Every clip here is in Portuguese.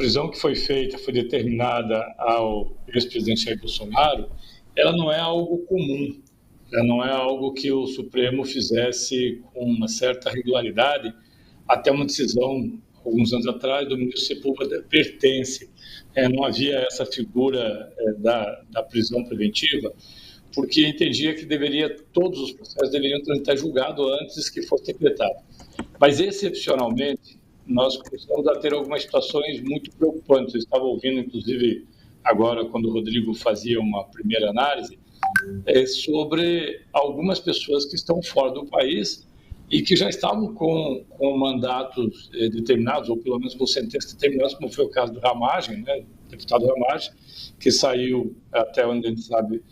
prisão que foi feita, foi determinada ao ex-presidente Jair Bolsonaro, ela não é algo comum, ela não é algo que o Supremo fizesse com uma certa regularidade, até uma decisão, alguns anos atrás, do ministro Sepúlveda pertence. Não havia essa figura da prisão preventiva, porque entendia que todos os processos deveriam transitar julgado antes que fosse decretado. Mas, excepcionalmente, nós começamos a ter algumas situações muito preocupantes. Eu estava ouvindo, inclusive, agora, quando o Rodrigo fazia uma primeira análise, sobre algumas pessoas que estão fora do país e que já estavam com mandatos determinados, ou pelo menos com sentenças determinadas, como foi o caso do Ramagem, né, o deputado Ramagem, que saiu, até onde a gente sabe,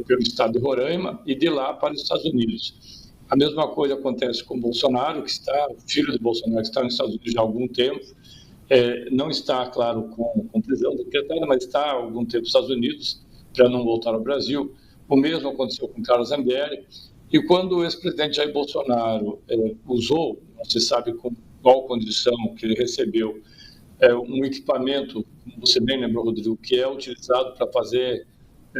pelo estado de Roraima, e de lá para os Estados Unidos. A mesma coisa acontece com o Bolsonaro, o filho de Bolsonaro, que está nos Estados Unidos já há algum tempo, não está, claro, com prisão decretada, mas está há algum tempo nos Estados Unidos, para não voltar ao Brasil. O mesmo aconteceu com Carlos Zambelli. E quando o ex-presidente Jair Bolsonaro usou, não se sabe com qual condição que ele recebeu, um equipamento, como você bem lembrou, Rodrigo, que é utilizado para fazer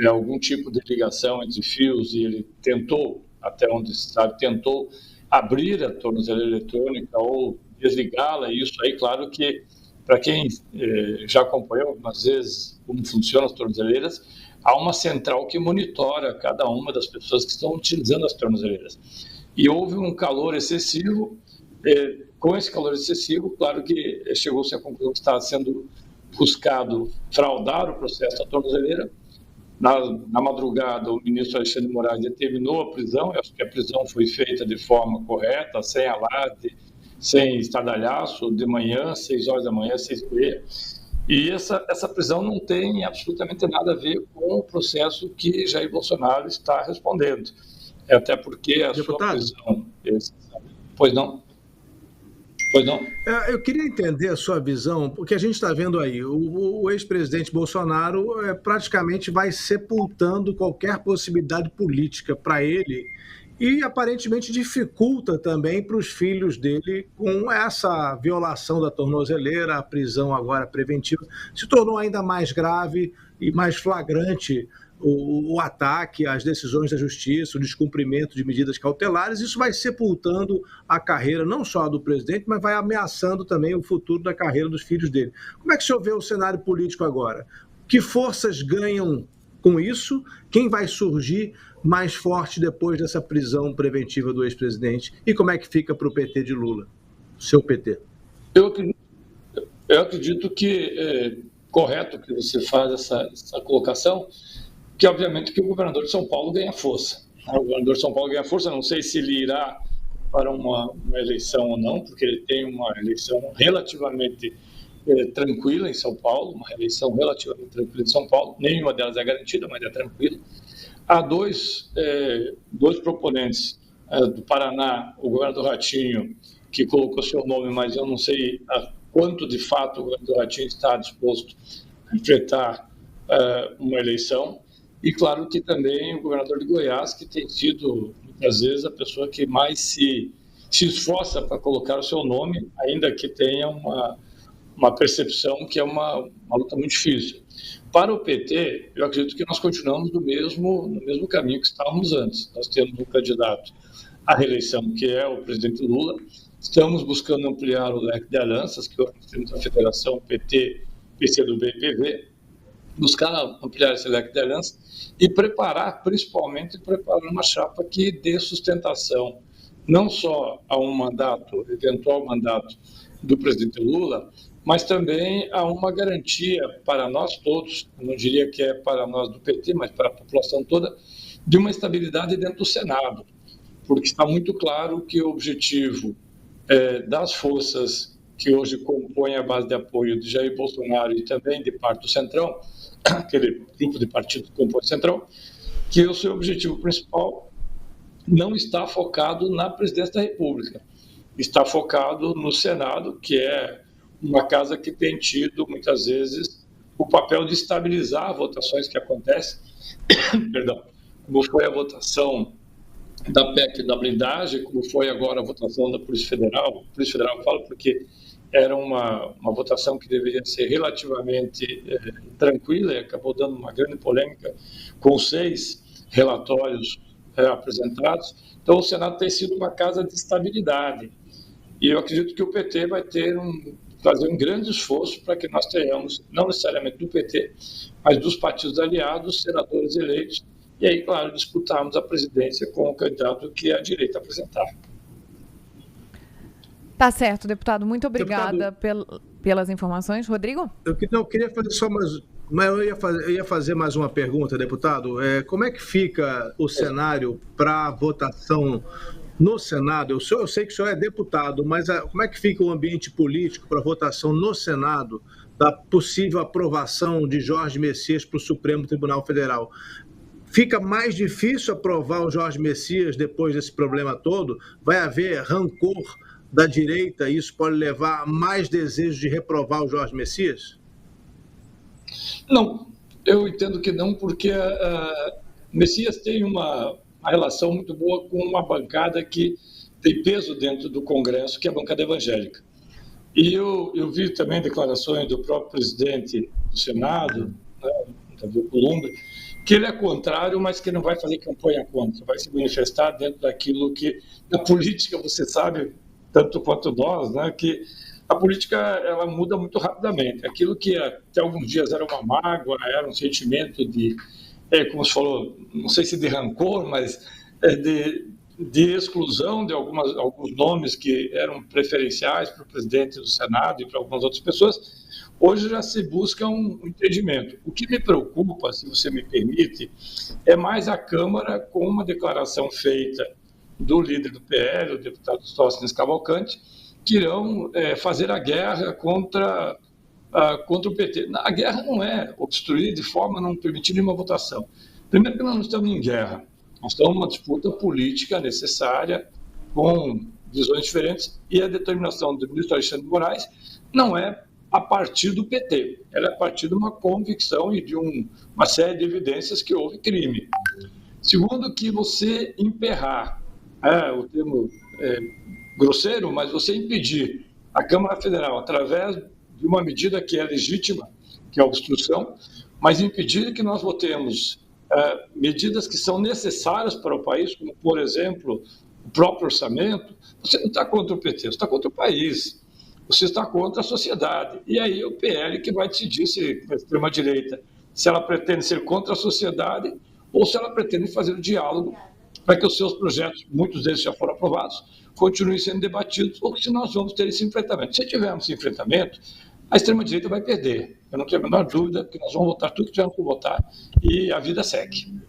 algum tipo de ligação entre fios, e ele tentou, até onde se sabe, abrir a tornozeleira eletrônica ou desligá-la, e isso aí, claro que, para quem já acompanhou algumas vezes como funcionam as tornozeleiras, há uma central que monitora cada uma das pessoas que estão utilizando as tornozeleiras. E houve um calor excessivo. Com esse calor excessivo, claro que chegou-se à conclusão que estava sendo buscado fraudar o processo da tornozeleira. Na madrugada, o ministro Alexandre de Moraes determinou a prisão. Eu acho que a prisão foi feita de forma correta, sem alarde, sem estardalhaço, de manhã, 6 horas da manhã, 6h30. E essa prisão não tem absolutamente nada a ver com o processo que Jair Bolsonaro está respondendo. Até porque a Deputado, sua prisão... Pois não? Pois não? Eu queria entender a sua visão, porque a gente está vendo aí, o ex-presidente Bolsonaro praticamente vai sepultando qualquer possibilidade política para ele e aparentemente dificulta também para os filhos dele com essa violação da tornozeleira, a prisão agora preventiva, se tornou ainda mais grave e mais flagrante o ataque às decisões da justiça, o descumprimento de medidas cautelares. Isso vai sepultando a carreira não só do presidente, mas vai ameaçando também o futuro da carreira dos filhos dele. Como é que o senhor vê o cenário político agora? Que forças ganham com isso? Quem vai surgir mais forte depois dessa prisão preventiva do ex-presidente? E como é que fica para o PT de Lula, seu PT? Eu acredito que é correto que você faz essa colocação, que obviamente que o governador de São Paulo ganha força. O governador de São Paulo ganha força, não sei se ele irá para uma eleição ou não, porque ele tem uma eleição relativamente tranquila em São Paulo, uma eleição relativamente tranquila em São Paulo, nenhuma delas é garantida, mas é tranquila. Há dois proponentes do Paraná, o governador Ratinho, que colocou seu nome, mas eu não sei a quanto de fato o governador Ratinho está disposto a enfrentar uma eleição. E claro que também o governador de Goiás, que tem sido, muitas vezes, a pessoa que mais se esforça para colocar o seu nome, ainda que tenha uma percepção que é uma luta muito difícil. Para o PT, eu acredito que nós continuamos no mesmo caminho que estávamos antes. Nós temos um candidato à reeleição, que é o presidente Lula. Estamos buscando ampliar o leque de alianças, que hoje nós temos a Federação PT, PCdoB e PV, buscar ampliar esse leque de alianças e principalmente preparar uma chapa que dê sustentação não só a um eventual mandato do presidente Lula, mas também a uma garantia para nós todos, eu não diria que é para nós do PT, mas para a população toda, de uma estabilidade dentro do Senado, porque está muito claro que o objetivo das forças que hoje compõem a base de apoio de Jair Bolsonaro e também de parte do Centrão, aquele grupo de partidos que compõe o Centrão, que o seu objetivo principal não está focado na presidência da República, está focado no Senado, que é uma casa que tem tido, muitas vezes, o papel de estabilizar votações que acontecem, perdão, como foi a votação da PEC da blindagem, como foi agora a votação da Polícia Federal. A Polícia Federal eu falo porque era uma votação que deveria ser relativamente tranquila e acabou dando uma grande polêmica com 6 relatórios apresentados. Então, o Senado tem sido uma casa de estabilidade. E eu acredito que o PT vai fazer um grande esforço para que nós tenhamos, não necessariamente do PT, mas dos partidos aliados, senadores eleitos, e aí, claro, disputarmos a presidência com o candidato que a direita apresentar. Tá certo, deputado. Muito obrigada pelas informações. Rodrigo? Eu queria fazer só mais... Mas eu ia fazer mais uma pergunta, deputado. Como é que fica o cenário para votação no Senado? Eu sei que o senhor é deputado, mas como é que fica o ambiente político para votação no Senado da possível aprovação de Jorge Messias para o Supremo Tribunal Federal? Fica mais difícil aprovar o Jorge Messias depois desse problema todo? Vai haver rancor da direita e isso pode levar a mais desejo de reprovar o Jorge Messias? Não, eu entendo que não, porque Messias tem uma relação muito boa com uma bancada que tem peso dentro do Congresso, que é a bancada evangélica. E eu vi também declarações do próprio presidente do Senado, Davi Alcolumbre, que ele é contrário, mas que não vai fazer campanha contra, vai se manifestar dentro daquilo que, na política, você sabe, tanto quanto nós, né, que a política ela muda muito rapidamente. Aquilo que até alguns dias era uma mágoa, era um sentimento de, como você falou, não sei se de rancor, mas de exclusão de alguns nomes que eram preferenciais para o presidente do Senado e para algumas outras pessoas, hoje já se busca um entendimento. O que me preocupa, se você me permite, é mais a Câmara com uma declaração feita do líder do PL, o deputado Sóstenes Cavalcante, que irão fazer a guerra contra o PT. A guerra não é obstruir de forma a não permitir nenhuma votação. Primeiro que nós não estamos em guerra, nós estamos numa disputa política necessária, com visões diferentes, e a determinação do ministro Alexandre de Moraes não é a partir do PT, ela é a partir de uma convicção e de uma série de evidências que houve crime. Segundo, que você emperrar, o termo grosseiro, mas você impedir a Câmara Federal, através de uma medida que é legítima, que é a obstrução, mas impedir que nós votemos medidas que são necessárias para o país, como, por exemplo, o próprio orçamento, você não está contra o PT, você está contra o país, você está contra a sociedade. E aí o PL que vai decidir, se a extrema-direita, se ela pretende ser contra a sociedade ou se ela pretende fazer o diálogo para que os seus projetos, muitos deles já foram aprovados, continuem sendo debatidos, ou se nós vamos ter esse enfrentamento. Se tivermos esse enfrentamento, a extrema-direita vai perder. Eu não tenho a menor dúvida que nós vamos votar tudo que tivermos que votar e a vida segue.